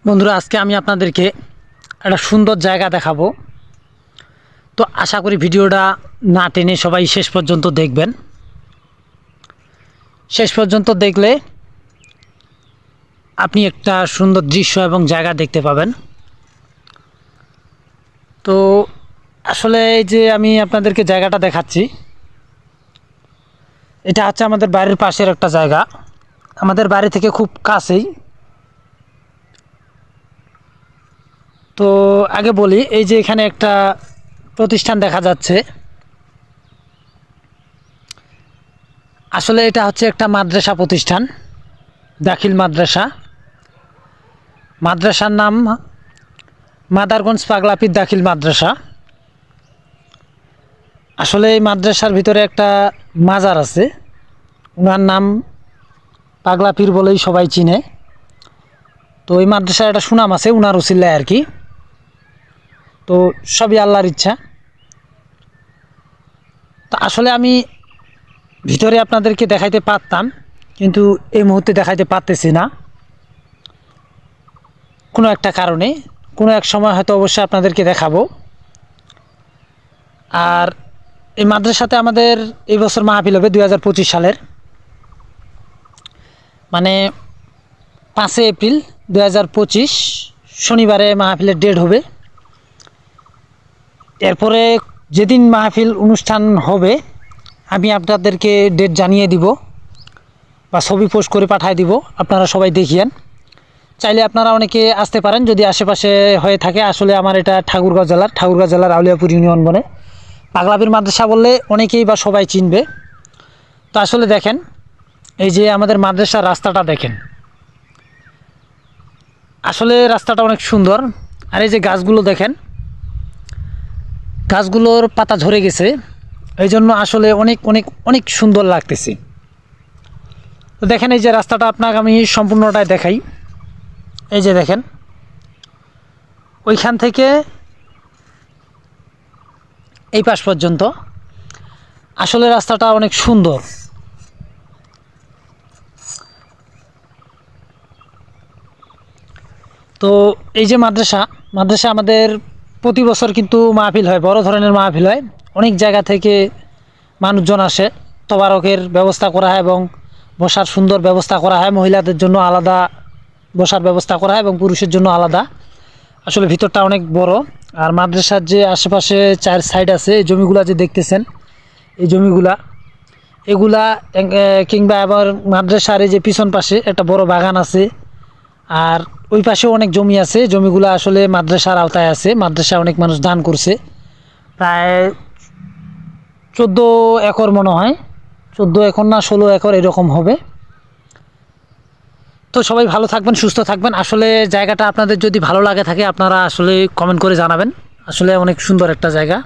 বন্ধুরা, আজকে আমি আপনাদেরকে একটা সুন্দর জায়গা দেখাবো। তো আশা করি ভিডিওটা না টেনে সবাই শেষ পর্যন্ত দেখবেন। শেষ পর্যন্ত দেখলে আপনি একটা সুন্দর দৃশ্য এবং জায়গা দেখতে পাবেন। তো আসলে এই যে আমি আপনাদেরকে জায়গাটা দেখাচ্ছি, এটা হচ্ছে আমাদের বাড়ির পাশের একটা জায়গা, আমাদের বাড়ি থেকে খুব কাছেই। তো আগে বলি, এই যে এখানে একটা প্রতিষ্ঠান দেখা যাচ্ছে, আসলে এটা হচ্ছে একটা মাদ্রাসা প্রতিষ্ঠান, দাখিল মাদ্রাসা। মাদ্রাসার নাম মাদারগঞ্জ পাগলাপীর দাখিল মাদ্রাসা। আসলে এই মাদ্রাসার ভিতরে একটা মাজার আছে, ওনার নাম পাগলাপীর বলেই সবাই চিনে। তো এই মাদ্রাসার একটা সুনাম আছে ওনার উসিলায় আর কি। তো সবই আল্লাহর ইচ্ছা। তো আসলে আমি ভিতরে আপনাদেরকে দেখাইতে পারতাম, কিন্তু এই মুহূর্তে দেখাইতে পারতেছি না কোনো একটা কারণে। কোনো এক সময় হয়তো অবশ্যই আপনাদেরকে দেখাবো। আর এই মাদ্রাসাতে আমাদের এই বছর মাহফিল হবে 2025 সালের, মানে 5 এপ্রিল 2025 শনিবারে মাহফিলের ডেট হবে। এরপরে যেদিন মাহফিল অনুষ্ঠান হবে আমি আপনাদেরকে ডেট জানিয়ে দিব বা ছবি পোস্ট করে পাঠিয়ে দিব, আপনারা সবাই দেখিয়েন। চাইলে আপনারা অনেকে আসতে পারেন যদি আশেপাশে হয়ে থাকে। আসলে আমার এটা ঠাকুরগাঁও জেলার আউলিয়াপুর ইউনিয়ন বনে। পাগলাপীর মাদ্রাসা বললে অনেকেই বা সবাই চিনবে। তো আসলে দেখেন, এই যে আমাদের মাদ্রাসার রাস্তাটা দেখেন, আসলে রাস্তাটা অনেক সুন্দর। আর এই যে গাছগুলো দেখেন, গাছগুলোর পাতা ঝরে গেছে, এই জন্য আসলে অনেক অনেক অনেক সুন্দর লাগতেছে। তো দেখেন, এই যে রাস্তাটা আপনাকে আমি সম্পূর্ণটাই দেখাই। এই যে দেখেন, ওইখান থেকে এই পাশ পর্যন্ত আসলে রাস্তাটা অনেক সুন্দর। তো এই যে মাদ্রাসা আমাদের প্রতি বছর কিন্তু মাহফিল হয়, বড় ধরনের মাহফিল হয়। অনেক জায়গা থেকে মানুষজন আসে, তবারকের ব্যবস্থা করা হয় এবং বসার সুন্দর ব্যবস্থা করা হয়। মহিলাদের জন্য আলাদা বসার ব্যবস্থা করা হয় এবং পুরুষের জন্য আলাদা। আসলে ভিতরটা অনেক বড়। আর মাদ্রাসার যে আশেপাশে 4 সাইড আছে, এই জমিগুলা যে দেখতেছেন, এই জমিগুলা এগুলা কিংবা আবার মাদ্রাসার এই যে পিছন পাশে একটা বড় বাগান আছে, আর ওই পাশেও অনেক জমি আছে। জমিগুলা আসলে মাদ্রাসার আওতায় আছে, মাদ্রাসা অনেক মানুষ দান করছে। প্রায় 14 একর মনে হয়, 14 একর না 16 একর এরকম হবে। তো সবাই ভালো থাকবেন, সুস্থ থাকবেন। আসলে জায়গাটা আপনাদের যদি ভালো লাগে থাকে আপনারা আসলে কমেন্ট করে জানাবেন। আসলে অনেক সুন্দর একটা জায়গা।